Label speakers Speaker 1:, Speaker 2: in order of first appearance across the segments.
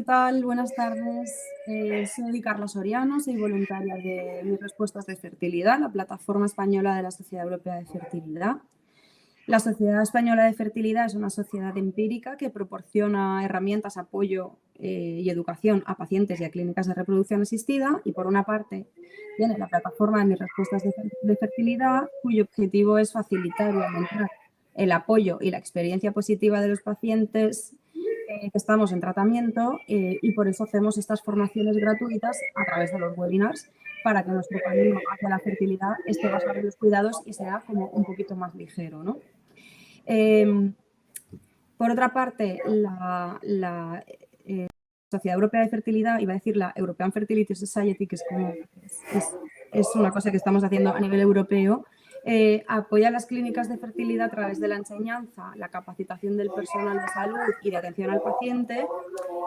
Speaker 1: ¿Qué tal? Buenas tardes. Soy Carla Soriano, soy voluntaria de Mis Respuestas de Fertilidad, la plataforma española de la Sociedad Europea de Fertilidad. La Sociedad Española de Fertilidad es una sociedad empírica que proporciona herramientas, apoyo y educación a pacientes y a clínicas de reproducción asistida. Y por una parte tiene la plataforma de Mis Respuestas de Fertilidad, cuyo objetivo es facilitar y aumentar el apoyo y la experiencia positiva de los pacientes que estamos en tratamiento y por eso hacemos estas formaciones gratuitas a través de los webinars para que nuestro camino hacia la fertilidad esté basado en los cuidados y sea como un poquito más ligero, ¿no? Por otra parte, la Sociedad Europea de Fertilidad, iba a decir la European Fertility Society, que es una cosa que estamos haciendo a nivel europeo, apoya las clínicas de fertilidad a través de la enseñanza, la capacitación del personal de salud y de atención al paciente,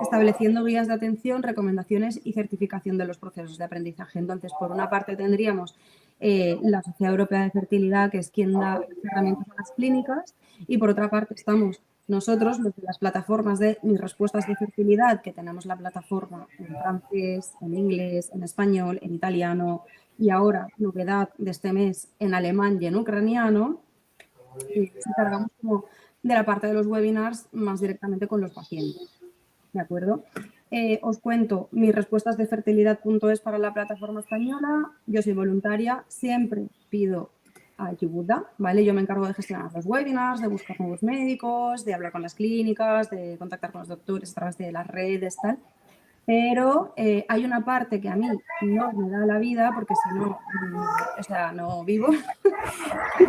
Speaker 1: estableciendo guías de atención, recomendaciones y certificación de los procesos de aprendizaje. Entonces, por una parte tendríamos la Sociedad Europea de Fertilidad, que es quien da herramientas a las clínicas, y por otra parte estamos nosotros, los de las plataformas de Mis Respuestas de Fertilidad, que tenemos la plataforma en francés, en inglés, en español, en italiano y ahora, novedad de este mes, en alemán y en ucraniano, y nos encargamos como de la parte de los webinars más directamente con los pacientes. ¿De acuerdo? Os cuento mis respuestas de fertilidad.es para la plataforma española. Yo soy voluntaria, siempre pido ayuda, ¿vale? Yo me encargo de gestionar los webinars, de buscar nuevos médicos, de hablar con las clínicas, de contactar con los doctores a través de las redes, tal. Pero hay una parte que a mí no me da la vida porque si no, o sea, no vivo.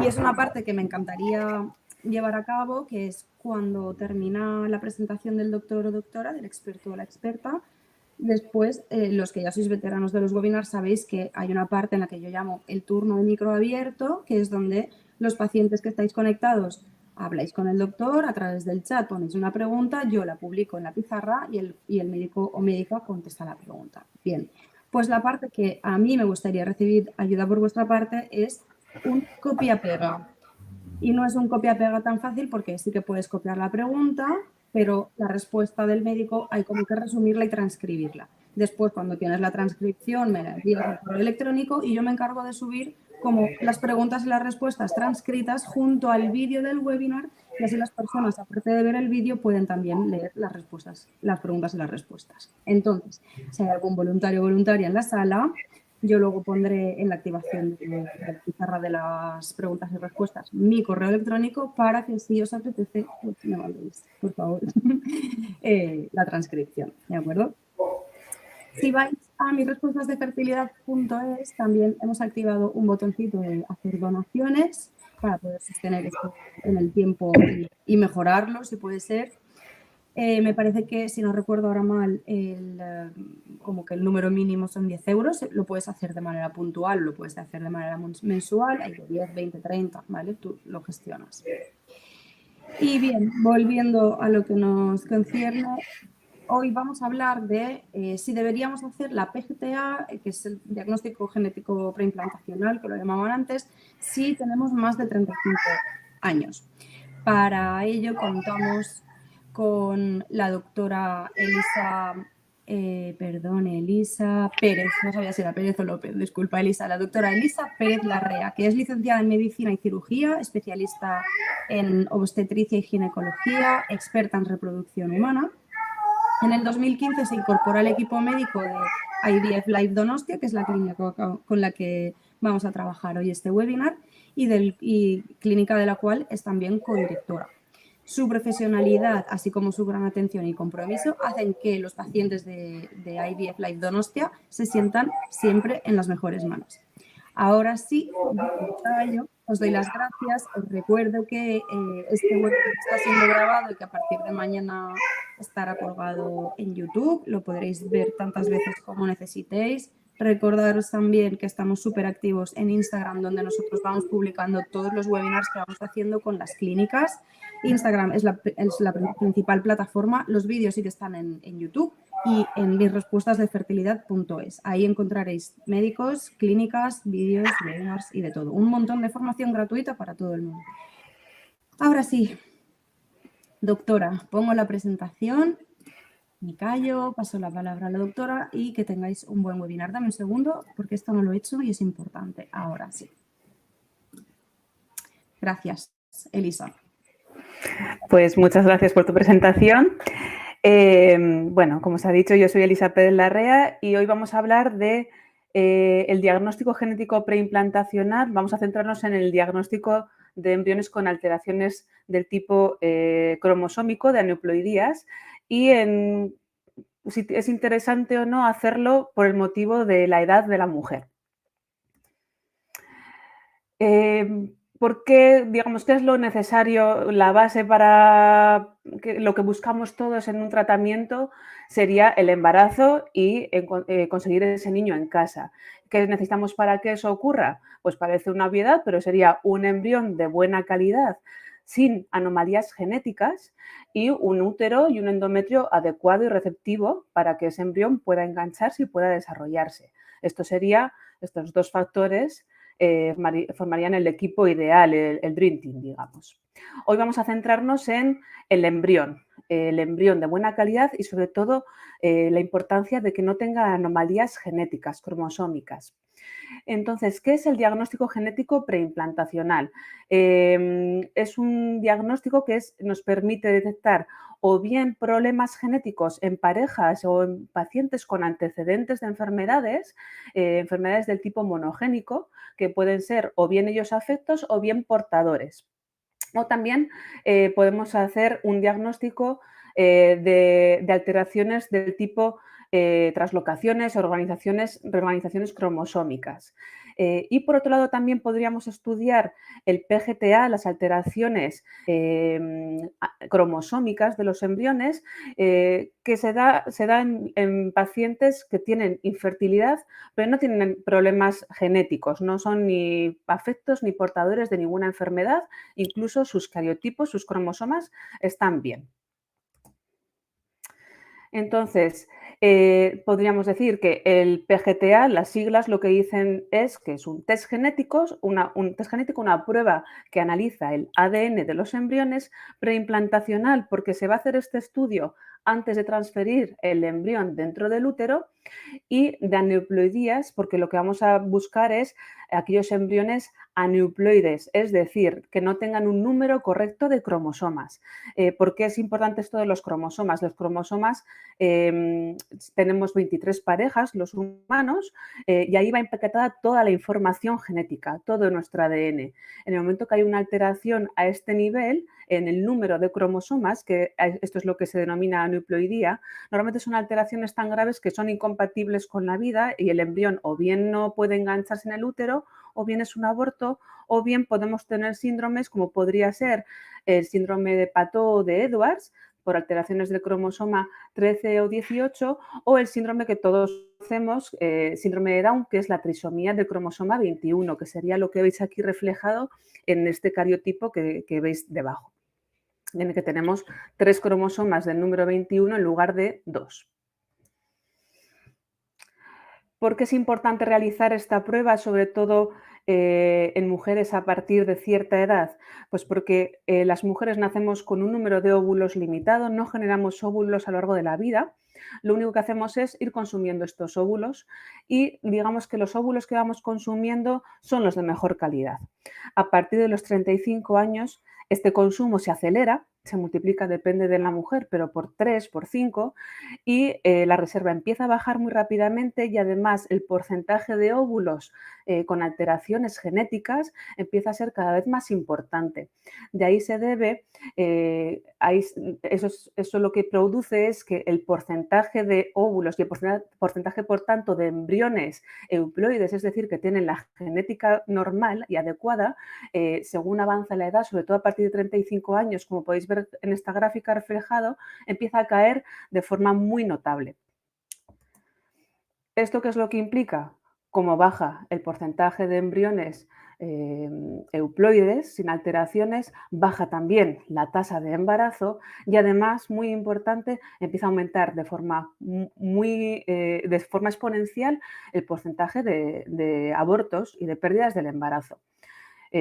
Speaker 1: Y es una parte que me encantaría llevar a cabo, que es cuando termina la presentación del doctor o doctora, del experto o la experta. Después, los que ya sois veteranos de los webinars sabéis que hay una parte en la que yo llamo el turno de micro abierto, que es donde los pacientes que estáis conectados habláis con el doctor a través del chat, ponéis una pregunta, yo la publico en la pizarra y el médico o médica contesta la pregunta. Bien, pues la parte que a mí me gustaría recibir ayuda por vuestra parte es un copia-pega. Y no es un copia-pega tan fácil porque sí que puedes copiar la pregunta, pero la respuesta del médico hay como que resumirla y transcribirla. Después, cuando tienes la transcripción, me la envías al correo electrónico y yo me encargo de subir como las preguntas y las respuestas transcritas junto al vídeo del webinar y así las personas, aparte de ver el vídeo, pueden también leer las respuestas, las preguntas y las respuestas. Entonces, si hay algún voluntario o voluntaria en la sala, yo luego pondré en la activación de la pizarra de las preguntas y respuestas mi correo electrónico para que si os apetece, pues me mandéis, por favor, la transcripción, ¿de acuerdo? Si vais a mis respuestas de fertilidad.es, también hemos activado un botoncito de hacer donaciones para poder sostener esto en el tiempo y mejorarlo, si puede ser. Me parece que, si no recuerdo ahora mal, como que el número mínimo son 10 euros. Lo puedes hacer de manera puntual, lo puedes hacer de manera mensual. Hay de 10, 20, 30, ¿vale? Tú lo gestionas. Y bien, volviendo a lo que nos concierne, hoy vamos a hablar de si deberíamos hacer la PGTA, que es el diagnóstico genético preimplantacional, que lo llamaban antes, si tenemos más de 35 años. Para ello contamos con la doctora Elisa Pérez, no sabía si era Pérez o López, disculpa Elisa, la doctora Elisa Pérez Larrea, que es licenciada en Medicina y Cirugía, especialista en obstetricia y ginecología, experta en reproducción humana. En el 2015 se incorpora al equipo médico de IVF Live Donostia, que es la clínica con la que vamos a trabajar hoy este webinar, y clínica de la cual es también codirectora. Su profesionalidad, así como su gran atención y compromiso, hacen que los pacientes de IVF Live Donostia se sientan siempre en las mejores manos. Ahora sí, os doy las gracias. Os recuerdo que este webinar está siendo grabado y que a partir de mañana estará colgado en YouTube. Lo podréis ver tantas veces como necesitéis. Recordaros también que estamos súper activos en Instagram, donde nosotros vamos publicando todos los webinars que vamos haciendo con las clínicas. Instagram es la principal plataforma. Los vídeos sí que están en YouTube y en mis respuestas de fertilidad.es. Ahí encontraréis médicos, clínicas, vídeos, webinars y de todo. Un montón de formación gratuita para todo el mundo. Ahora sí, doctora, pongo la presentación. Me callo, paso la palabra a la doctora y que tengáis un buen webinar. Dame un segundo porque esto no lo he hecho y es importante. Ahora sí. Gracias, Elisa.
Speaker 2: Pues muchas gracias por tu presentación. Bueno, como os ha dicho, yo soy Elisa Pérez Larrea y hoy vamos a hablar de el diagnóstico genético preimplantacional. Vamos a centrarnos en el diagnóstico de embriones con alteraciones del tipo cromosómico de aneuploidías y en si es interesante o no hacerlo por el motivo de la edad de la mujer. ¿Por qué, digamos, qué es lo necesario, la base para que lo que buscamos todos en un tratamiento sería el embarazo y conseguir ese niño en casa? ¿Qué necesitamos para que eso ocurra? Pues parece una obviedad, pero sería un embrión de buena calidad, sin anomalías genéticas y un útero y un endometrio adecuado y receptivo para que ese embrión pueda engancharse y pueda desarrollarse. Estos dos factores formarían el equipo ideal, el Dream Team, digamos. Hoy vamos a centrarnos en el embrión de buena calidad y sobre todo la importancia de que no tenga anomalías genéticas, cromosómicas. Entonces, ¿qué es el diagnóstico genético preimplantacional? Es un diagnóstico que nos permite detectar o bien problemas genéticos en parejas o en pacientes con antecedentes de enfermedades, enfermedades del tipo monogénico, que pueden ser o bien ellos afectos o bien portadores. O también podemos hacer un diagnóstico de alteraciones del tipo translocaciones o reorganizaciones cromosómicas. Y por otro lado también podríamos estudiar el PGTA, las alteraciones cromosómicas de los embriones, que se da en pacientes que tienen infertilidad, pero no tienen problemas genéticos, no son ni afectos ni portadores de ninguna enfermedad, incluso sus cariotipos, sus cromosomas están bien. Entonces, podríamos decir que el PGTA, las siglas lo que dicen es que es un test genético, una prueba que analiza el ADN de los embriones, preimplantacional, porque se va a hacer este estudio antes de transferir el embrión dentro del útero, y de aneuploidías, porque lo que vamos a buscar es aquellos embriones aneuploides, es decir, que no tengan un número correcto de cromosomas. ¿Por qué es importante esto de los cromosomas? Los cromosomas, tenemos 23 parejas, los humanos, y ahí va empaquetada toda la información genética, todo nuestro ADN. En el momento que hay una alteración a este nivel, en el número de cromosomas, que esto es lo que se denomina aneuploidía, normalmente son alteraciones tan graves que son incompatibles con la vida y el embrión o bien no puede engancharse en el útero, o bien es un aborto, o bien podemos tener síndromes como podría ser el síndrome de Patot de Edwards, por alteraciones del cromosoma 13 o 18, o el síndrome que todos conocemos, síndrome de Down, que es la trisomía del cromosoma 21, que sería lo que veis aquí reflejado en este cariotipo que veis debajo, en el que tenemos 3 cromosomas del número 21 en lugar de 2. ¿Por qué es importante realizar esta prueba, sobre todo en mujeres a partir de cierta edad? Pues porque las mujeres nacemos con un número de óvulos limitado, no generamos óvulos a lo largo de la vida. Lo único que hacemos es ir consumiendo estos óvulos y digamos que los óvulos que vamos consumiendo son los de mejor calidad. A partir de los 35 años, este consumo se acelera, se multiplica, depende de la mujer, pero por 3, por 5, y la reserva empieza a bajar muy rápidamente y además el porcentaje de óvulos con alteraciones genéticas empieza a ser cada vez más importante. De ahí se debe, eso lo que produce es que el porcentaje de óvulos y el porcentaje, por tanto, de embriones euploides, es decir, que tienen la genética normal y adecuada, según avanza la edad, sobre todo a partir de 35 años, como podéis ver en esta gráfica reflejado, empieza a caer de forma muy notable. ¿Esto qué es lo que implica? Como baja el porcentaje de embriones euploides sin alteraciones, baja también la tasa de embarazo y además, muy importante, empieza a aumentar de forma exponencial el porcentaje de abortos y de pérdidas del embarazo.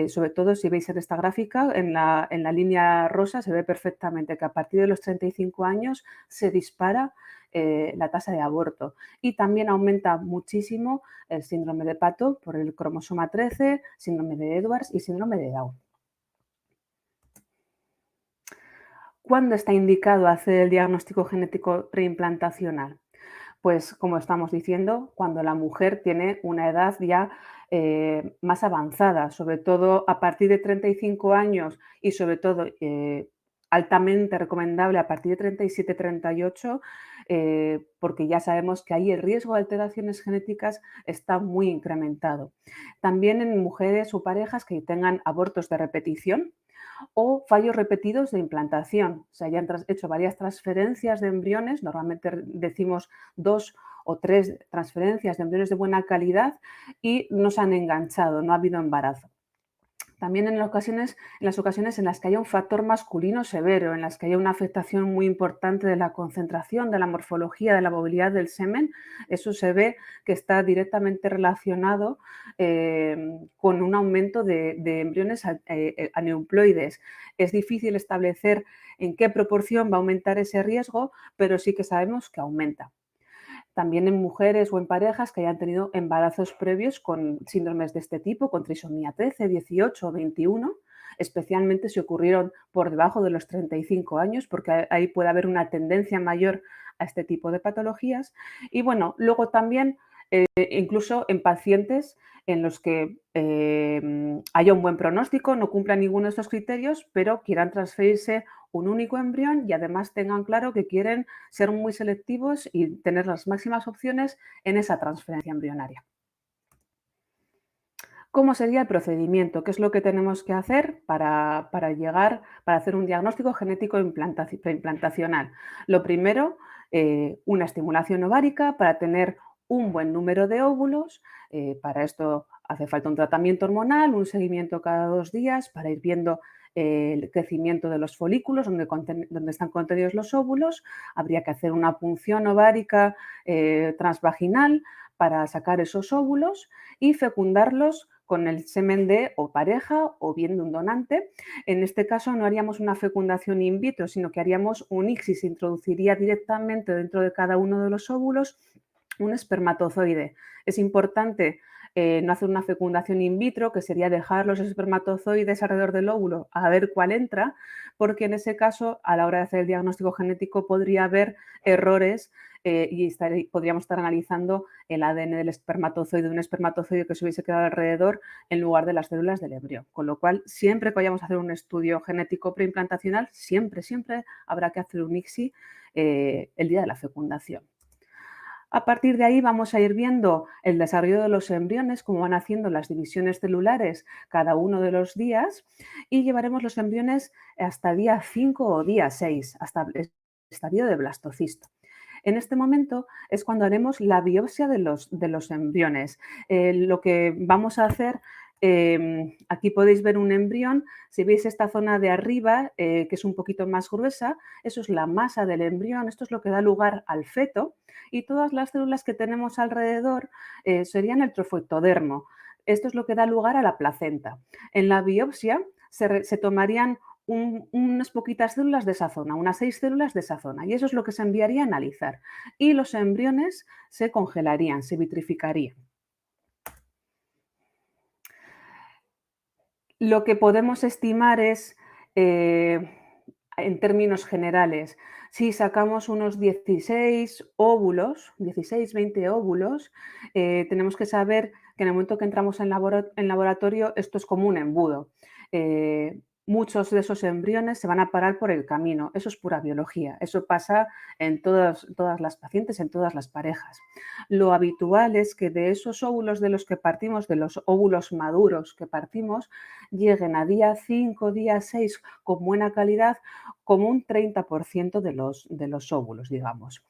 Speaker 2: sobre todo si veis en esta gráfica, en la línea rosa se ve perfectamente que a partir de los 35 años se dispara la tasa de aborto y también aumenta muchísimo el síndrome de Pato por el cromosoma 13, síndrome de Edwards y síndrome de Down. ¿Cuándo está indicado hacer el diagnóstico genético preimplantacional? Pues como estamos diciendo, cuando la mujer tiene una edad ya más avanzada, sobre todo a partir de 35 años y sobre todo altamente recomendable a partir de 37-38, porque ya sabemos que ahí el riesgo de alteraciones genéticas está muy incrementado. También en mujeres o parejas que tengan abortos de repetición, o fallos repetidos de implantación. Se hayan hecho varias transferencias de embriones, normalmente decimos 2 o 3 transferencias de embriones de buena calidad y no se han enganchado, no ha habido embarazo. También en las ocasiones en las que haya un factor masculino severo, en las que haya una afectación muy importante de la concentración, de la morfología, de la movilidad del semen, eso se ve que está directamente relacionado con un aumento de embriones aneuploides. Es difícil establecer en qué proporción va a aumentar ese riesgo, pero sí que sabemos que aumenta. También en mujeres o en parejas que hayan tenido embarazos previos con síndromes de este tipo, con trisomía 13, 18 o 21, especialmente si ocurrieron por debajo de los 35 años, porque ahí puede haber una tendencia mayor a este tipo de patologías. Y bueno, luego también incluso en pacientes en los que haya un buen pronóstico, no cumplan ninguno de estos criterios, pero quieran transferirse un único embrión y además tengan claro que quieren ser muy selectivos y tener las máximas opciones en esa transferencia embrionaria. ¿Cómo sería el procedimiento? ¿Qué es lo que tenemos que hacer para hacer un diagnóstico genético implantacional? Lo primero, una estimulación ovárica para tener un buen número de óvulos. Para esto hace falta un tratamiento hormonal, un seguimiento cada 2 días para ir viendo el crecimiento de los folículos donde están contenidos los óvulos. Habría que hacer una punción ovárica transvaginal para sacar esos óvulos y fecundarlos con el semen de o pareja o bien de un donante. En este caso no haríamos una fecundación in vitro, sino que haríamos un ICSI, se introduciría directamente dentro de cada uno de los óvulos un espermatozoide. Es importante no hacer una fecundación in vitro, que sería dejar los espermatozoides alrededor del óvulo a ver cuál entra, porque en ese caso, a la hora de hacer el diagnóstico genético, podría haber errores y podríamos estar analizando el ADN del espermatozoide, un espermatozoide que se hubiese quedado alrededor en lugar de las células del embrión. Con lo cual, siempre que vayamos a hacer un estudio genético preimplantacional, siempre habrá que hacer un ICSI el día de la fecundación. A partir de ahí vamos a ir viendo el desarrollo de los embriones, cómo van haciendo las divisiones celulares cada uno de los días y llevaremos los embriones hasta día 5 o día 6, hasta el estadio de blastocisto. En este momento es cuando haremos la biopsia de los embriones. Lo que vamos a hacer, aquí podéis ver un embrión, si veis esta zona de arriba, que es un poquito más gruesa, eso es la masa del embrión, esto es lo que da lugar al feto y todas las células que tenemos alrededor serían el trofoectodermo. Esto es lo que da lugar a la placenta. En la biopsia se tomarían unas poquitas células de esa zona, unas 6 células de esa zona, y eso es lo que se enviaría a analizar. Y los embriones se congelarían, se vitrificarían. Lo que podemos estimar es, en términos generales, si sacamos unos 16 óvulos, 16, 20 óvulos, tenemos que saber que en el momento que entramos en laboratorio esto es como un embudo. Muchos de esos embriones se van a parar por el camino. Eso es pura biología. Eso pasa en todas las pacientes, en todas las parejas. Lo habitual es que de esos óvulos de los que partimos, de los óvulos maduros que partimos, lleguen a día 5, día 6 con buena calidad, como un 30% de los óvulos, digamos.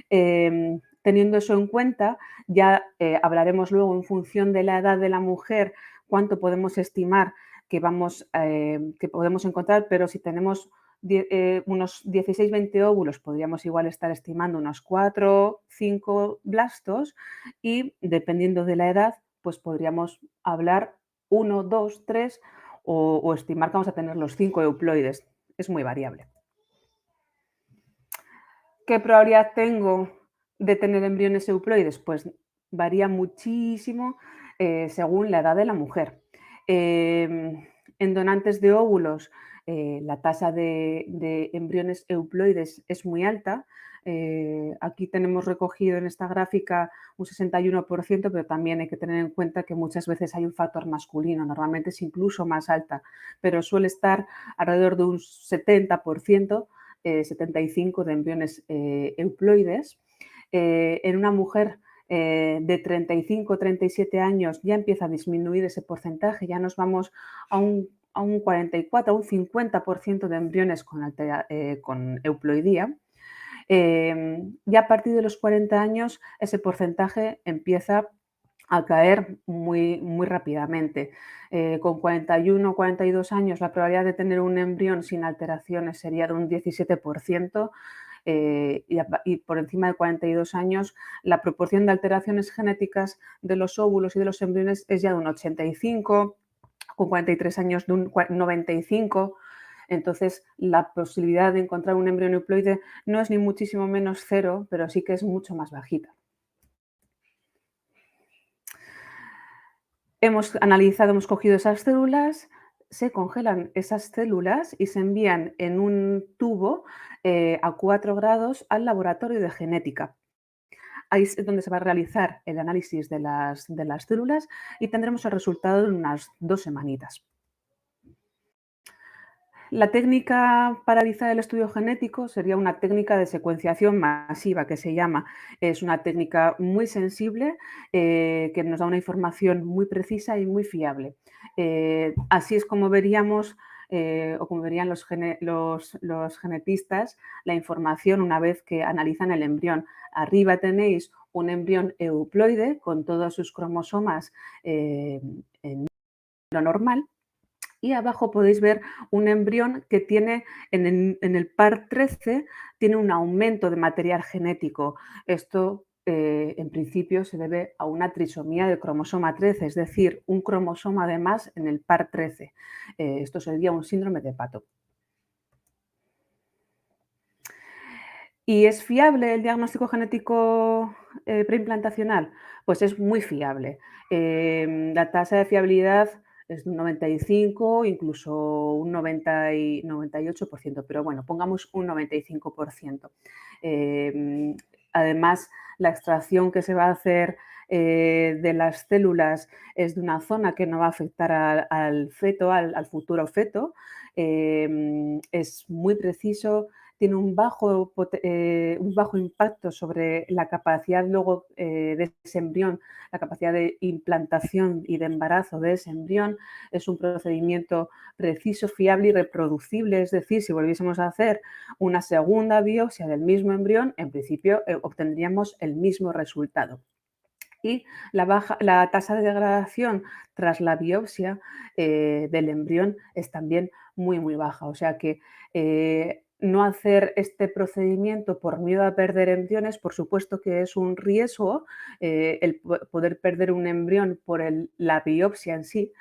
Speaker 2: Teniendo eso en cuenta, ya hablaremos luego en función de la edad de la mujer cuánto podemos estimar que podemos encontrar, pero si tenemos unos 16-20 óvulos, podríamos igual estar estimando unos 4, 5 blastos y dependiendo de la edad, pues podríamos hablar 1, 2, 3 o estimar que vamos a tener los 5 euploides. Es muy variable. ¿Qué probabilidad tengo de tener embriones euploides? Pues varía muchísimo según la edad de la mujer. En donantes de óvulos, la tasa de embriones euploides es muy alta. Aquí tenemos recogido en esta gráfica un 61%, pero también hay que tener en cuenta que muchas veces hay un factor masculino, normalmente es incluso más alta, pero suele estar alrededor de un 70%, 75% de embriones euploides. En una mujer de 35 o 37 años ya empieza a disminuir ese porcentaje, ya nos vamos a un 44, a un 50% de embriones con euploidía. Ya a partir de los 40 años ese porcentaje empieza a caer muy, muy rápidamente. Con 41 o 42 años la probabilidad de tener un embrión sin alteraciones sería de un 17%. Y por encima de 42 años la proporción de alteraciones genéticas de los óvulos y de los embriones es ya de un 85%, con 43 años de un 95%. Entonces, la posibilidad de encontrar un embrión euploide no es ni muchísimo menos cero, pero sí que es mucho más bajita. Hemos analizado, hemos cogido esas células, se congelan esas células y se envían en un tubo a 4 grados al laboratorio de genética. Ahí es donde se va a realizar el análisis de las células y tendremos el resultado en unas 2 semanitas. La técnica para realizar el estudio genético sería una técnica de secuenciación masiva, que se llama. Es una técnica muy sensible que nos da una información muy precisa y muy fiable. Así es como veríamos o como verían los genetistas la información una vez que analizan el embrión. Arriba tenéis un embrión euploide con todos sus cromosomas en lo normal. Y abajo podéis ver un embrión que tiene en el par 13, tiene un aumento de material genético. Esto en principio se debe a una trisomía del cromosoma 13, es decir, un cromosoma de más en el par 13. Esto sería un síndrome de Pato. ¿Y es fiable el diagnóstico genético preimplantacional? Pues es muy fiable. La tasa de fiabilidad es de un 95, incluso un 90 y 98%, pero bueno, pongamos un 95%. Además, la extracción que se va a hacer de las células es de una zona que no va a afectar al feto, al futuro feto. Es muy preciso, tiene un bajo impacto sobre la capacidad luego de ese embrión, la capacidad de implantación y de embarazo de ese embrión. Es un procedimiento preciso, fiable y reproducible, es decir, si volviésemos a hacer una segunda biopsia del mismo embrión, en principio obtendríamos el mismo resultado. Y la tasa de degradación tras la biopsia del embrión es también muy, muy baja. O sea que no hacer este procedimiento por miedo a perder embriones, por supuesto que es un riesgo el poder perder un embrión por la biopsia en sí,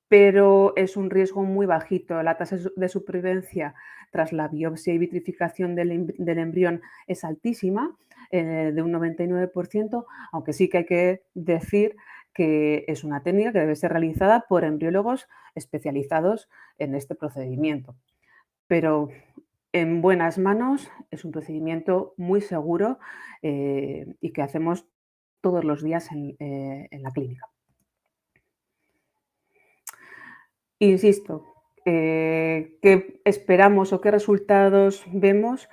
Speaker 2: pero es un riesgo muy bajito. La tasa de supervivencia tras la biopsia y vitrificación del embrión es altísima, de un 99%, aunque sí que hay que decir que es una técnica que debe ser realizada por embriólogos especializados en este procedimiento. Pero en buenas manos es un procedimiento muy seguro y que hacemos todos los días en la clínica. Insisto, ¿qué esperamos o qué resultados vemos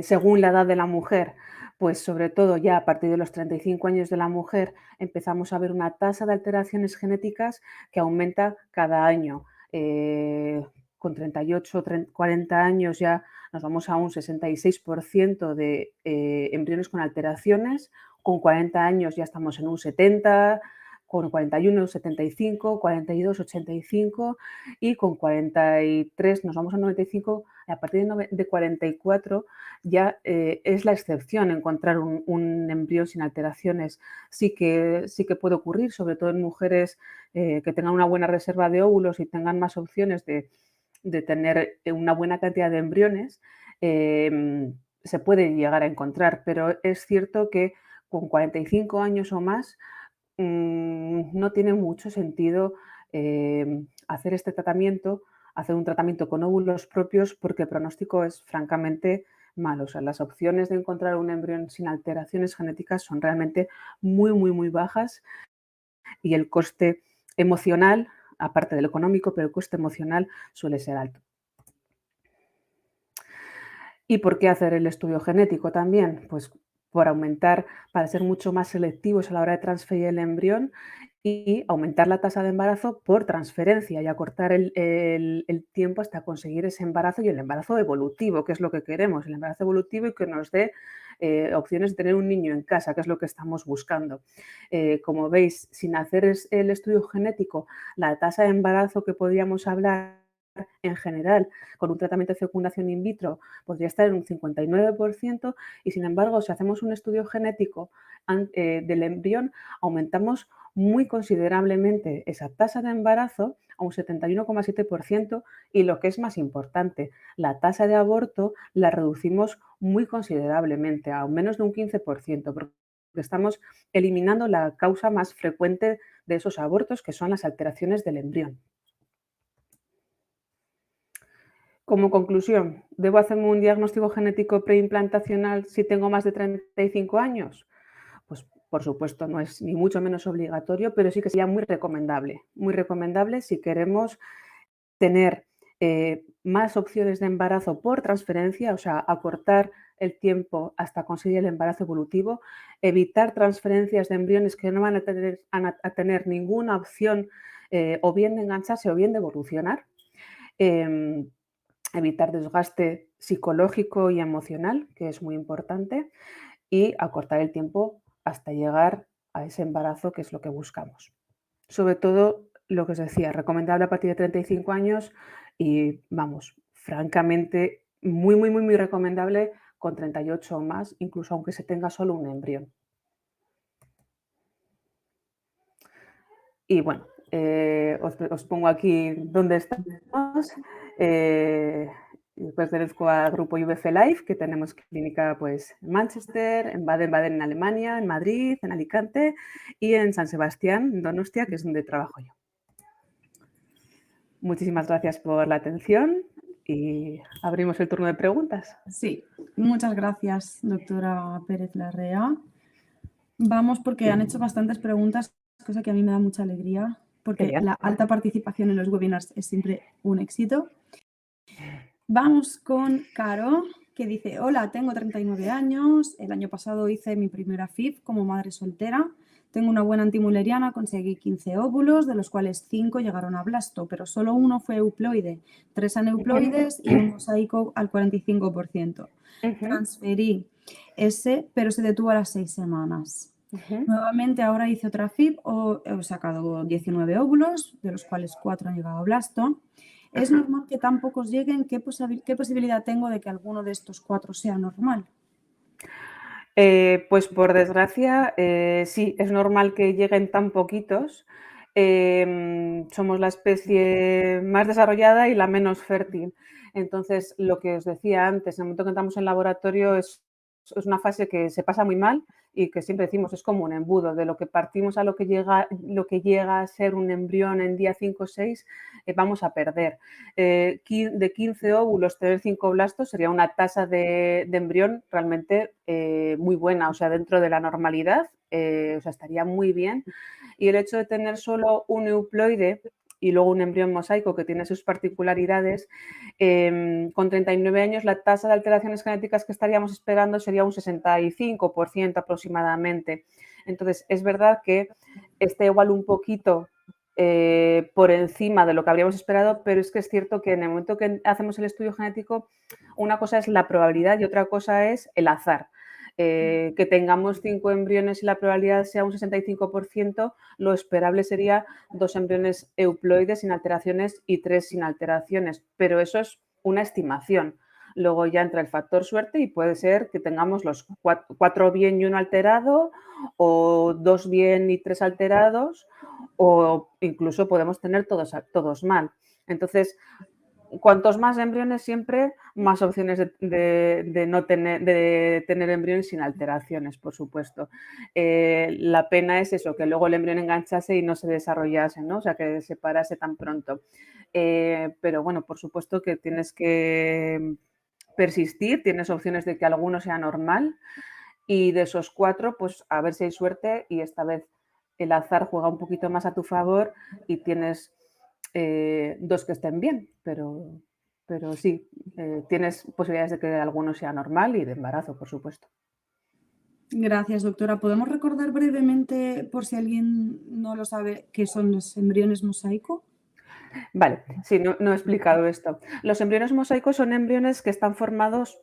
Speaker 2: según la edad de la mujer? Pues sobre todo ya a partir de los 35 años de la mujer empezamos a ver una tasa de alteraciones genéticas que aumenta cada año. Con 38 o 40 años ya nos vamos a un 66% de embriones con alteraciones, con 40 años ya estamos en un 70%, con 41, 75, 42, 85 y con 43 nos vamos a 95. A partir de 44 ya es la excepción encontrar un embrión sin alteraciones. Sí que puede ocurrir, sobre todo en mujeres que tengan una buena reserva de óvulos y tengan más opciones de tener una buena cantidad de embriones, se puede llegar a encontrar, pero es cierto que con 45 años o más no tiene mucho sentido hacer este tratamiento, hacer un tratamiento con óvulos propios, porque el pronóstico es francamente malo. O sea, las opciones de encontrar un embrión sin alteraciones genéticas son realmente muy, muy, muy bajas y el coste emocional, aparte del económico, pero el coste emocional suele ser alto. ¿Y por qué hacer el estudio genético también? Pues para ser mucho más selectivos a la hora de transferir el embrión y aumentar la tasa de embarazo por transferencia y acortar el tiempo hasta conseguir ese embarazo y el embarazo evolutivo, que es lo que queremos, el embarazo evolutivo y que nos dé opciones de tener un niño en casa, que es lo que estamos buscando. Como veis, sin hacer el estudio genético, la tasa de embarazo que podríamos hablar en general con un tratamiento de fecundación in vitro podría estar en un 59% y sin embargo si hacemos un estudio genético del embrión aumentamos muy considerablemente esa tasa de embarazo a un 71,7% y lo que es más importante, la tasa de aborto la reducimos muy considerablemente a menos de un 15% porque estamos eliminando la causa más frecuente de esos abortos que son las alteraciones del embrión. Como conclusión, ¿debo hacerme un diagnóstico genético preimplantacional si tengo más de 35 años? Pues por supuesto no es ni mucho menos obligatorio, pero sí que sería muy recomendable si queremos tener más opciones de embarazo por transferencia, o sea, acortar el tiempo hasta conseguir el embarazo evolutivo, evitar transferencias de embriones que no van a tener ninguna opción o bien de engancharse o bien de evolucionar. Evitar desgaste psicológico y emocional, que es muy importante, y acortar el tiempo hasta llegar a ese embarazo, que es lo que buscamos. Sobre todo, lo que os decía, recomendable a partir de 35 años y, vamos, francamente, muy, muy, muy, muy recomendable con 38 o más, incluso aunque se tenga solo un embrión. Y bueno, os pongo aquí dónde estamos. Pertenezco al grupo IVF Life, que tenemos clínica pues, en Manchester, en Baden-Baden en Alemania, en Madrid, en Alicante y en San Sebastián, en Donostia, que es donde trabajo yo. Muchísimas gracias por la atención y abrimos el turno de preguntas.
Speaker 1: Sí, muchas gracias, doctora Pérez Larrea. Vamos, porque han hecho bastantes preguntas, cosa que a mí me da mucha alegría, porque la alta participación en los webinars es siempre un éxito. Vamos con Caro, que dice: hola, tengo 39 años, el año pasado hice mi primera FIV como madre soltera, tengo una buena antimuleriana, conseguí 15 óvulos, de los cuales 5 llegaron a blasto, pero solo uno fue euploide, 3 aneuploides y un mosaico al 45%. Transferí ese, pero se detuvo a las 6 semanas. Nuevamente ahora hice otra FIV, he sacado 19 óvulos, de los cuales 4 han llegado a blasto. ¿Es normal que tan pocos lleguen? ¿Qué posibilidad tengo de que alguno de estos 4 sea normal?
Speaker 2: Pues por desgracia, sí, es normal que lleguen tan poquitos. Somos la especie más desarrollada y la menos fértil. Entonces, lo que os decía antes, en el momento que entramos en laboratorio es una fase que se pasa muy mal y que siempre decimos es como un embudo, de lo que partimos a lo que llega a ser un embrión en día 5 o 6, vamos a perder. De 15 óvulos, tener 5 blastos sería una tasa de embrión realmente muy buena, o sea, dentro de la normalidad, o sea, estaría muy bien. Y el hecho de tener solo un euploide y luego un embrión mosaico que tiene sus particularidades, con 39 años la tasa de alteraciones genéticas que estaríamos esperando sería un 65% aproximadamente. Entonces, es verdad que está igual un poquito por encima de lo que habríamos esperado, pero es que es cierto que en el momento que hacemos el estudio genético, una cosa es la probabilidad y otra cosa es el azar. Que tengamos 5 embriones y la probabilidad sea un 65%, lo esperable sería 2 embriones euploides sin alteraciones y 3 sin alteraciones, pero eso es una estimación. Luego ya entra el factor suerte y puede ser que tengamos los 4 bien y 1 alterado, o 2 bien y 3 alterados, o incluso podemos tener todos mal. Entonces, cuantos más embriones, siempre más opciones de tener embriones sin alteraciones, por supuesto. La pena es eso, que luego el embrión enganchase y no se desarrollase, ¿no? O sea, que se parase tan pronto. Pero bueno, por supuesto que tienes que persistir, tienes opciones de que alguno sea normal, y de esos 4, pues a ver si hay suerte, y esta vez el azar juega un poquito más a tu favor y tienes 2 que estén bien, pero sí, tienes posibilidades de que alguno sea normal y de embarazo, por supuesto.
Speaker 1: Gracias, doctora. ¿Podemos recordar brevemente, por si alguien no lo sabe, qué son los embriones mosaico?
Speaker 2: Vale, sí, no he explicado esto. Los embriones mosaicos son embriones que están formados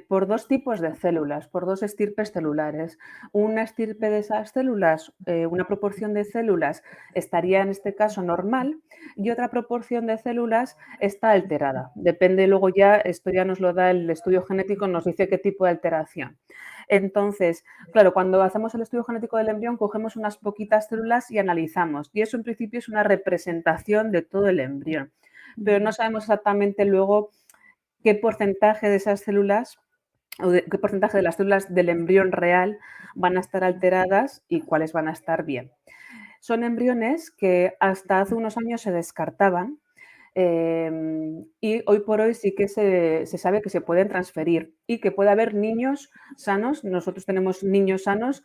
Speaker 2: por 2 tipos de células, por 2 estirpes celulares. Una estirpe de esas células, una proporción de células estaría en este caso normal, y otra proporción de células está alterada. Depende, luego ya, esto ya nos lo da el estudio genético, nos dice qué tipo de alteración. Entonces, claro, cuando hacemos el estudio genético del embrión, cogemos unas poquitas células y analizamos. Y eso en principio es una representación de todo el embrión. Pero no sabemos exactamente luego qué porcentaje de esas células o qué porcentaje de las células del embrión real van a estar alteradas y cuáles van a estar bien. Son embriones que hasta hace unos años se descartaban. Y hoy por hoy sí que se sabe que se pueden transferir y que puede haber niños sanos. Nosotros tenemos niños sanos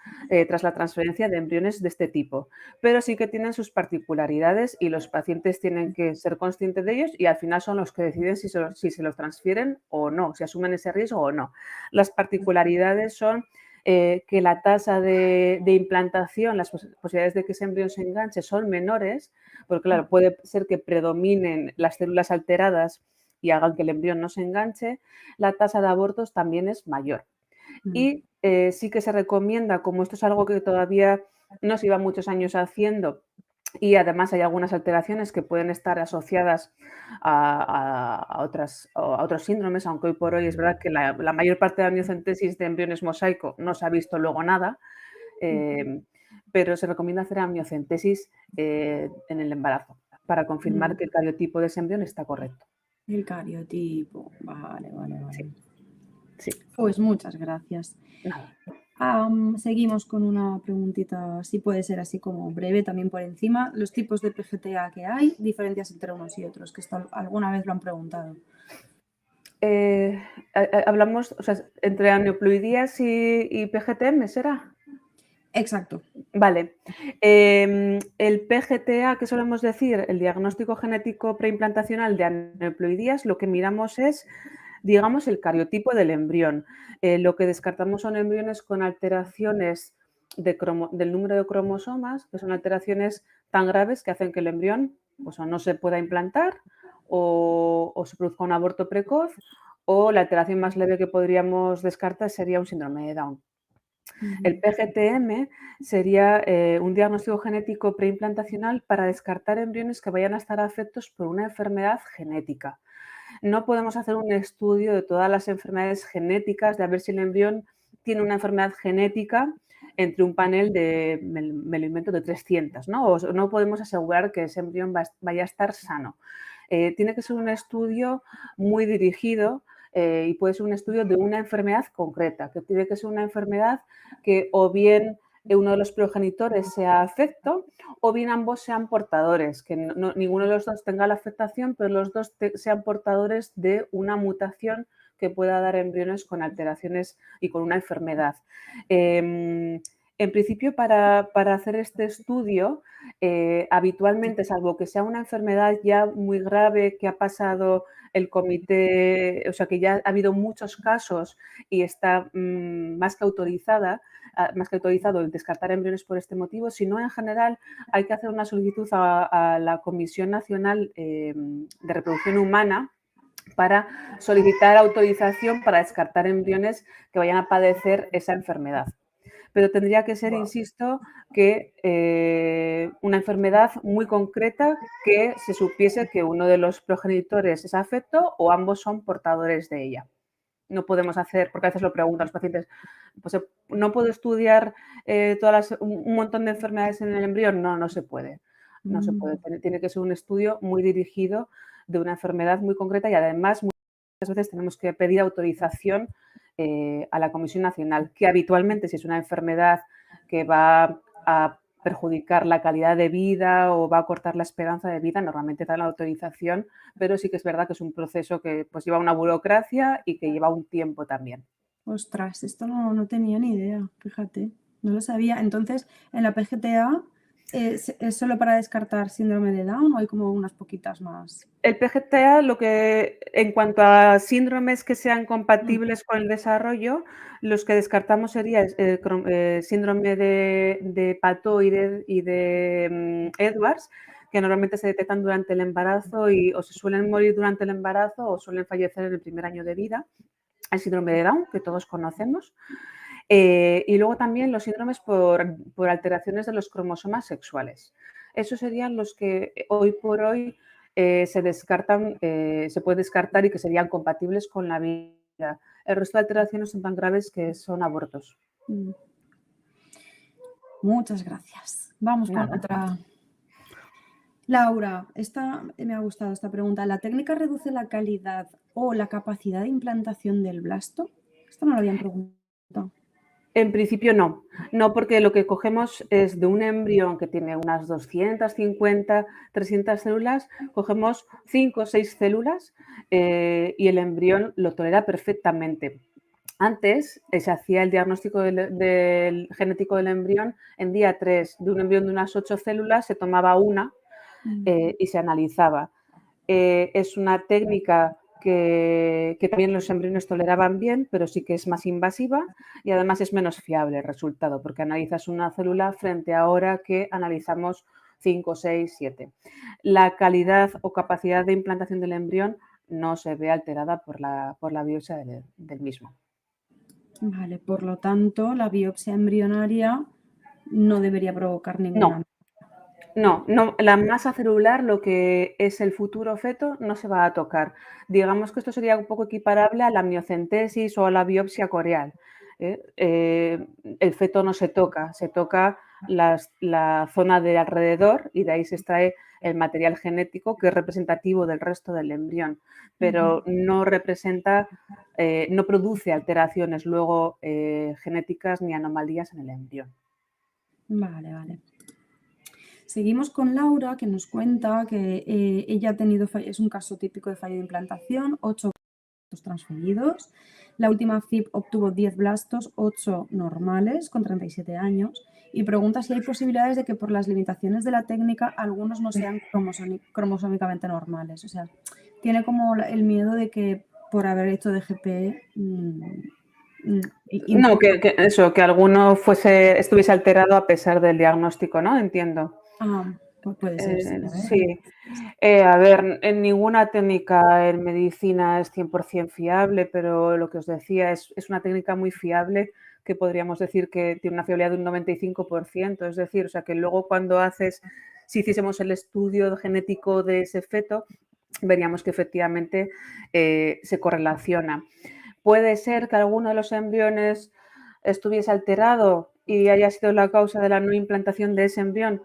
Speaker 2: tras la transferencia de embriones de este tipo, pero sí que tienen sus particularidades y los pacientes tienen que ser conscientes de ellos, y al final son los que deciden si se los transfieren o no, si asumen ese riesgo o no. Las particularidades son que la tasa de implantación, las posibilidades de que ese embrión se enganche son menores, porque claro, puede ser que predominen las células alteradas y hagan que el embrión no se enganche. La tasa de abortos también es mayor. Y sí que se recomienda, como esto es algo que todavía no se lleva muchos años haciendo, y además hay algunas alteraciones que pueden estar asociadas a otros síndromes, aunque hoy por hoy es verdad que la mayor parte de la amniocentesis de embriones mosaico no se ha visto luego nada, pero se recomienda hacer amniocentesis en el embarazo para confirmar que el cariotipo de ese embrión está correcto.
Speaker 1: El cariotipo, vale.
Speaker 2: Sí.
Speaker 1: Pues muchas gracias.
Speaker 2: Nada.
Speaker 1: Seguimos con una preguntita, si puede ser así como breve, también por encima. Los tipos de PGTA que hay, diferencias entre unos y otros, que esto alguna vez lo han preguntado.
Speaker 2: Hablamos, o sea, entre aneuploidías y PGTM, ¿será?
Speaker 1: Exacto.
Speaker 2: Vale. El PGTA, que solemos decir, el diagnóstico genético preimplantacional de aneuploidías, lo que miramos es, digamos, el cariotipo del embrión. Lo que descartamos son embriones con alteraciones del número de cromosomas, que son alteraciones tan graves que hacen que el embrión, pues, o no se pueda implantar, o se produzca un aborto precoz, o la alteración más leve que podríamos descartar sería un síndrome de Down. El PGTM sería un diagnóstico genético preimplantacional para descartar embriones que vayan a estar afectados por una enfermedad genética. No podemos hacer un estudio de todas las enfermedades genéticas, de a ver si el embrión tiene una enfermedad genética entre un panel de, me lo invento, de 300, ¿no? O no podemos asegurar que ese embrión vaya a estar sano. Tiene que ser un estudio muy dirigido y puede ser un estudio de una enfermedad concreta, que tiene que ser una enfermedad que o bien uno de los progenitores sea afecto o bien ambos sean portadores, que ninguno de los dos tenga la afectación, pero los dos sean portadores de una mutación que pueda dar embriones con alteraciones y con una enfermedad. En principio, para hacer este estudio, habitualmente, salvo que sea una enfermedad ya muy grave que ha pasado el comité, o sea, que ya ha habido muchos casos y está más que autorizado el descartar embriones por este motivo, sino en general hay que hacer una solicitud a la Comisión Nacional de Reproducción Humana para solicitar autorización para descartar embriones que vayan a padecer esa enfermedad. Pero tendría que ser, insisto, que una enfermedad muy concreta, que se supiese que uno de los progenitores es afecto o ambos son portadores de ella. No podemos hacer, porque a veces lo preguntan los pacientes, pues, ¿no puedo estudiar un montón de enfermedades en el embrión? No, no se puede. No se puede. Tiene que ser un estudio muy dirigido de una enfermedad muy concreta y además muchas veces tenemos que pedir autorización a la Comisión Nacional, que habitualmente, si es una enfermedad que va a perjudicar la calidad de vida o va a cortar la esperanza de vida, normalmente dan la autorización, pero sí que es verdad que es un proceso que pues lleva una burocracia y que lleva un tiempo también.
Speaker 1: Ostras, esto no tenía ni idea, fíjate, no lo sabía. Entonces, en la PGTA, ¿es solo para descartar síndrome de Down o hay como unas poquitas más?
Speaker 2: El PGTA, en cuanto a síndromes que sean compatibles con el desarrollo, los que descartamos sería síndrome de Pato y de Edwards, que normalmente se detectan durante el embarazo o se suelen morir durante el embarazo o suelen fallecer en el primer año de vida. El síndrome de Down, que todos conocemos. Y luego también los síndromes por alteraciones de los cromosomas sexuales. Esos serían los que hoy por hoy se descartan, se puede descartar y que serían compatibles con la vida. El resto de alteraciones son tan graves que son abortos.
Speaker 1: Muchas gracias. Vamos con otra. Laura, me ha gustado esta pregunta. ¿La técnica reduce la calidad o la capacidad de implantación del blasto? Esto no lo habían preguntado.
Speaker 2: En principio no, porque lo que cogemos es de un embrión que tiene unas 250, 300 células, cogemos 5 o 6 células y el embrión lo tolera perfectamente. Antes se hacía el diagnóstico del genético del embrión en día 3. De un embrión de unas 8 células se tomaba una y se analizaba. Es una técnica que también los embriones toleraban bien, pero sí que es más invasiva y además es menos fiable el resultado, porque analizas una célula frente a ahora que analizamos 5, 6, 7. La calidad o capacidad de implantación del embrión no se ve alterada por la biopsia del mismo.
Speaker 1: Vale, por lo tanto, la biopsia embrionaria no debería provocar ninguna.
Speaker 2: No, la masa celular, lo que es el futuro feto, no se va a tocar. Digamos que esto sería un poco equiparable a la amniocentesis o a la biopsia coreal. El feto no se toca, se toca la zona de alrededor y de ahí se extrae el material genético que es representativo del resto del embrión, pero no representa, no produce alteraciones luego genéticas ni anomalías en el embrión.
Speaker 1: Vale. Seguimos con Laura, que nos cuenta que ella ha tenido, es un caso típico de fallo de implantación, 8 blastos transferidos. La última FIP obtuvo 10 blastos, 8 normales, con 37 años. Y pregunta si hay posibilidades de que por las limitaciones de la técnica algunos no sean cromosómicamente normales. O sea, tiene como el miedo de que por haber hecho DGP...
Speaker 2: No, que alguno estuviese alterado a pesar del diagnóstico, ¿no? Entiendo.
Speaker 1: Pues puede ser,
Speaker 2: sí. A ver, en ninguna técnica en medicina es 100% fiable, pero lo que os decía es una técnica muy fiable que podríamos decir que tiene una fiabilidad de un 95%. Es decir, o sea que luego si hiciésemos el estudio genético de ese feto, veríamos que efectivamente se correlaciona. Puede ser que alguno de los embriones estuviese alterado y haya sido la causa de la no implantación de ese embrión.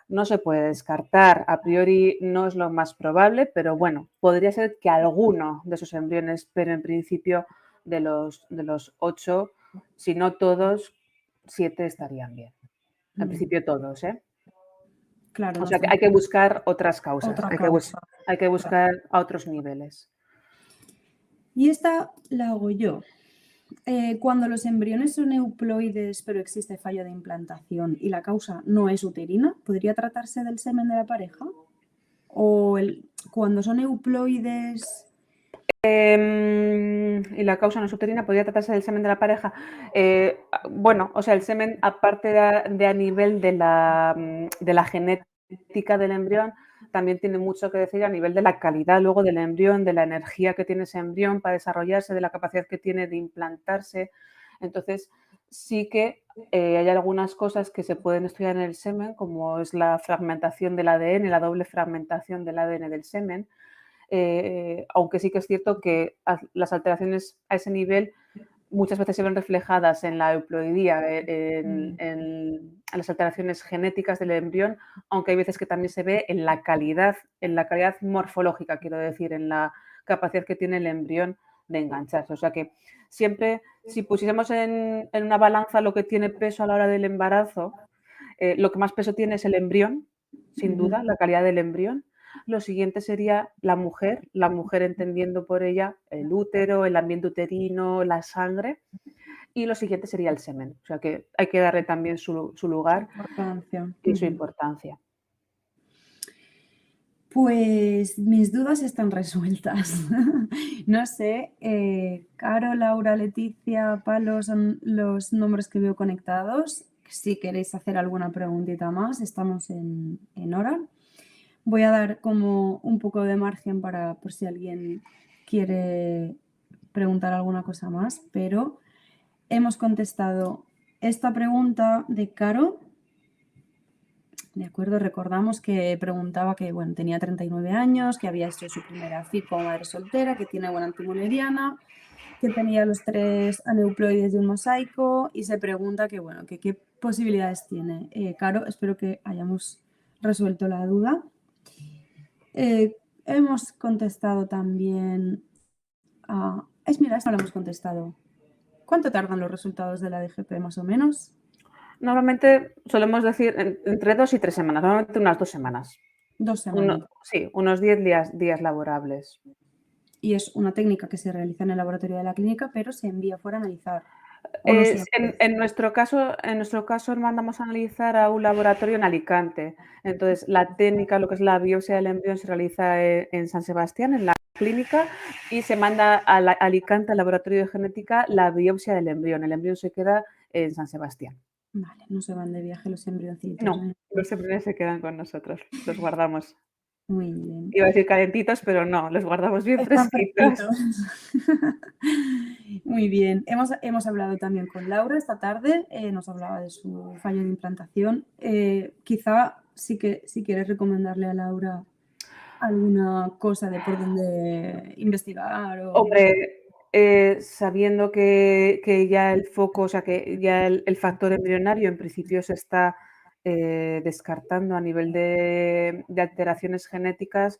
Speaker 2: No se puede descartar, a priori no es lo más probable, pero bueno, podría ser que alguno de esos embriones, pero en principio de los 8, si no todos, 7 estarían bien. En principio todos, ¿eh?
Speaker 1: Claro.
Speaker 2: O sea que hay que buscar otras causas, hay que buscar a otros niveles.
Speaker 1: Y esta la hago yo. Cuando los embriones son euploides pero existe fallo de implantación y la causa no es uterina, ¿podría tratarse del semen de la pareja? ¿O cuando son euploides...?
Speaker 2: Y la causa no es uterina, podría tratarse del semen de la pareja. Bueno, o sea, el semen, aparte de a nivel de la genética del embrión, también tiene mucho que decir a nivel de la calidad luego del embrión, de la energía que tiene ese embrión para desarrollarse, de la capacidad que tiene de implantarse. Entonces, sí que hay algunas cosas que se pueden estudiar en el semen, como es la fragmentación del ADN, la doble fragmentación del ADN del semen, aunque sí que es cierto que las alteraciones a ese nivel muchas veces se ven reflejadas en la euploidía, en las alteraciones genéticas del embrión, aunque hay veces que también se ve en la calidad morfológica, quiero decir, en la capacidad que tiene el embrión de engancharse. O sea que siempre, si pusiésemos en una balanza lo que tiene peso a la hora del embarazo, lo que más peso tiene es el embrión, sin duda, la calidad del embrión. Lo siguiente sería la mujer entendiendo por ella el útero, el ambiente uterino, la sangre. Y lo siguiente sería el semen. O sea que hay que darle también su lugar y su importancia.
Speaker 1: Pues mis dudas están resueltas. No sé, Caro, Laura, Leticia, Palo son los nombres que veo conectados. Si queréis hacer alguna preguntita más, estamos en hora. Voy a dar como un poco de margen para por si alguien quiere preguntar alguna cosa más, pero hemos contestado esta pregunta de Caro. De acuerdo, recordamos que preguntaba que bueno, tenía 39 años, que había hecho su primera FIP como madre soltera, que tiene buena antimuleriana, que tenía los 3 aneuploides de un mosaico y se pregunta que, bueno, que qué posibilidades tiene. Caro, espero que hayamos resuelto la duda. Hemos contestado también a... mira, esta lo hemos contestado. ¿Cuánto tardan los resultados de la DGP más o menos?
Speaker 2: Normalmente solemos decir entre 2 y 3 semanas, normalmente unas 2 semanas.
Speaker 1: 2 semanas.
Speaker 2: Sí, unos 10 días laborables.
Speaker 1: Y es una técnica que se realiza en el laboratorio de la clínica, pero se envía fuera a analizar.
Speaker 2: En nuestro caso mandamos a analizar a un laboratorio en Alicante. Entonces, la técnica, lo que es la biopsia del embrión, se realiza en San Sebastián, en la clínica, y se manda a Alicante, al laboratorio de genética, la biopsia del embrión. El embrión se queda en San Sebastián.
Speaker 1: Vale, no se van de viaje los embrioncitos.
Speaker 2: No, los embriones se quedan con nosotros, los guardamos.
Speaker 1: Muy bien.
Speaker 2: Iba a decir calentitos, pero no, los guardamos bien
Speaker 1: Están
Speaker 2: fresquitos.
Speaker 1: Muy bien. Hemos hablado también con Laura esta tarde, nos hablaba de su fallo de implantación. Quizá sí que si quieres recomendarle a Laura alguna cosa de por dónde investigar.
Speaker 2: Hombre, sabiendo que ya el foco, o sea, que ya el factor embrionario en principio se está descartando a nivel de alteraciones genéticas,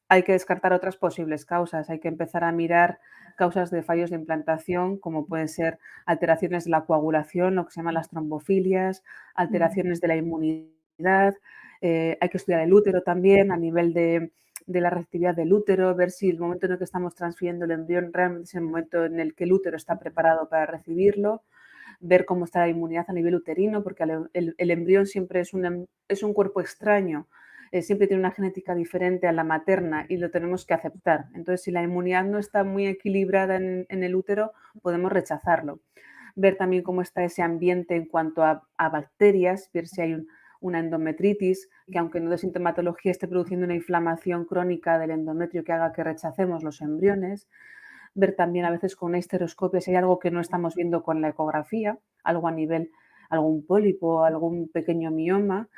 Speaker 2: hay que descartar otras posibles causas. Hay que empezar a mirar causas de fallos de implantación, como pueden ser alteraciones de la coagulación, lo que se llaman las trombofilias, alteraciones de la inmunidad. Hay que estudiar el útero también a nivel de la reactividad del útero, ver si el momento en el que estamos transfiriendo el embrión realmente es el momento en el que el útero está preparado para recibirlo, ver cómo está la inmunidad a nivel uterino, porque el embrión siempre es un cuerpo extraño, siempre tiene una genética diferente a la materna y lo tenemos que aceptar. Entonces, si la inmunidad no está muy equilibrada en el útero, podemos rechazarlo. Ver también cómo está ese ambiente en cuanto a bacterias, ver si hay una endometritis, que aunque no de sintomatología esté produciendo una inflamación crónica del endometrio que haga que rechacemos los embriones. Ver también a veces con una histeroscopia si hay algo que no estamos viendo con la ecografía, algo a nivel, algún pólipo, algún pequeño mioma.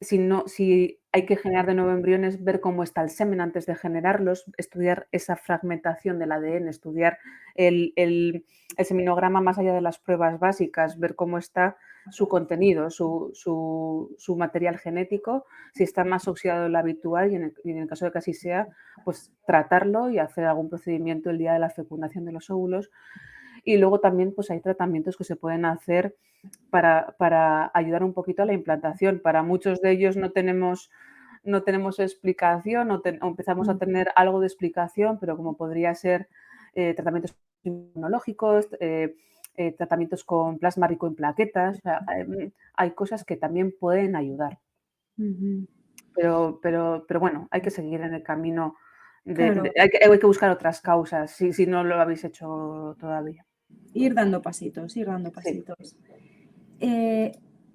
Speaker 2: Si hay que generar de nuevo embriones, ver cómo está el semen antes de generarlos, estudiar esa fragmentación del ADN, estudiar el seminograma más allá de las pruebas básicas, ver cómo está su contenido, su material genético, si está más oxidado de lo habitual y en el caso de que así sea, pues tratarlo y hacer algún procedimiento el día de la fecundación de los óvulos. Y luego también pues hay tratamientos que se pueden hacer para ayudar un poquito a la implantación. Para muchos de ellos no tenemos explicación o empezamos a tener algo de explicación, pero como podría ser tratamientos inmunológicos, tratamientos con plasma rico en plaquetas, o sea, hay cosas que también pueden ayudar. Pero bueno, hay que seguir en el camino,
Speaker 1: Claro.
Speaker 2: hay que buscar otras causas, si no lo habéis hecho todavía.
Speaker 1: Ir dando pasitos.
Speaker 2: Sí.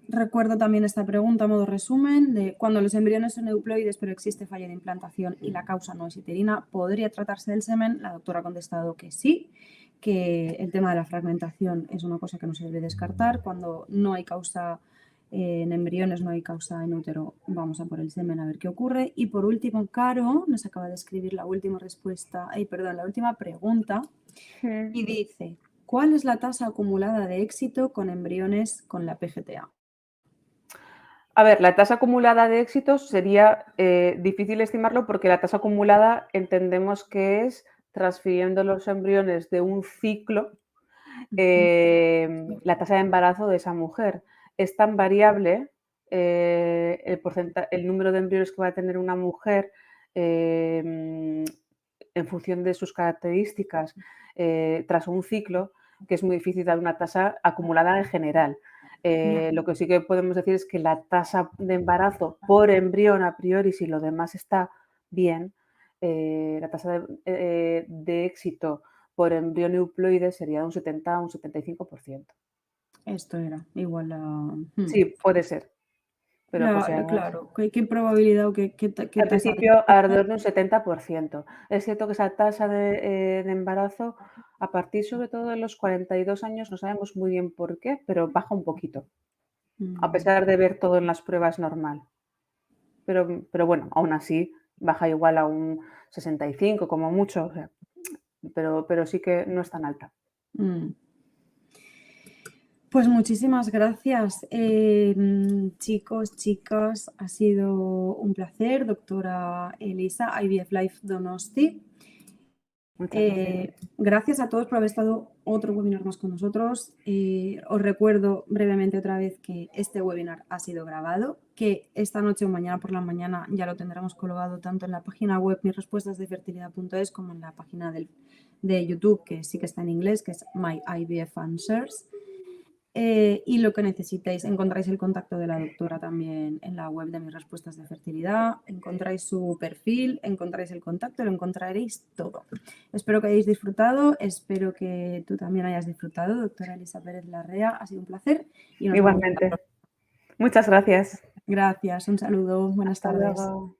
Speaker 1: recuerdo también esta pregunta a modo resumen de cuando los embriones son euploides pero existe falla de implantación y la causa no es uterina, ¿podría tratarse del semen? La doctora ha contestado que sí, que el tema de la fragmentación es una cosa que no se debe descartar. Cuando no hay causa en embriones, no hay causa en útero, vamos a por el semen a ver qué ocurre. Y por último, Caro nos acaba de escribir la última respuesta, la última pregunta y dice, ¿cuál es la tasa acumulada de éxito con embriones con la PGTA?
Speaker 2: A ver, la tasa acumulada de éxitos sería difícil estimarlo porque la tasa acumulada entendemos que es transfiriendo los embriones de un ciclo, la tasa de embarazo de esa mujer. Es tan variable el número de embriones que va a tener una mujer en función de sus características tras un ciclo, que es muy difícil dar una tasa acumulada en general. Lo que sí que podemos decir es que la tasa de embarazo por embrión a priori, si lo demás está bien, la tasa de éxito por embrión euploide sería de un 70 a un 75%.
Speaker 1: Esto era igual a...
Speaker 2: Sí, puede ser. Pero
Speaker 1: Claro, ¿qué probabilidad o qué
Speaker 2: al
Speaker 1: tasa de
Speaker 2: principio,
Speaker 1: éxito?
Speaker 2: alrededor de un 70%. Es cierto que esa tasa de embarazo, a partir sobre todo de los 42 años, no sabemos muy bien por qué, pero baja un poquito, a pesar de ver todo en las pruebas normal. Pero bueno, aún así baja igual a un 65 como mucho, o sea, pero sí que no es tan alta.
Speaker 1: Pues muchísimas gracias, chicos, chicas, ha sido un placer, doctora Elisa, IVF Life Donosti.
Speaker 2: Muchas gracias.
Speaker 1: Gracias a todos por haber estado otro webinar más con nosotros. Os recuerdo brevemente otra vez que este webinar ha sido grabado, que esta noche o mañana por la mañana ya lo tendremos colgado tanto en la página web misrespuestasdefertilidad.es como en la página de YouTube, que sí que está en inglés, que es My IVF Answers. Y lo que necesitéis, encontráis el contacto de la doctora también en la web de Mis Respuestas de Fertilidad, encontráis su perfil, encontráis el contacto, lo encontraréis todo. Espero que hayáis disfrutado, espero que tú también hayas disfrutado, doctora Elisa Pérez Larrea, ha sido un placer. Y nos
Speaker 2: Igualmente. Muchas gracias.
Speaker 1: Gracias, un saludo, buenas
Speaker 2: Hasta
Speaker 1: tardes.
Speaker 2: luego.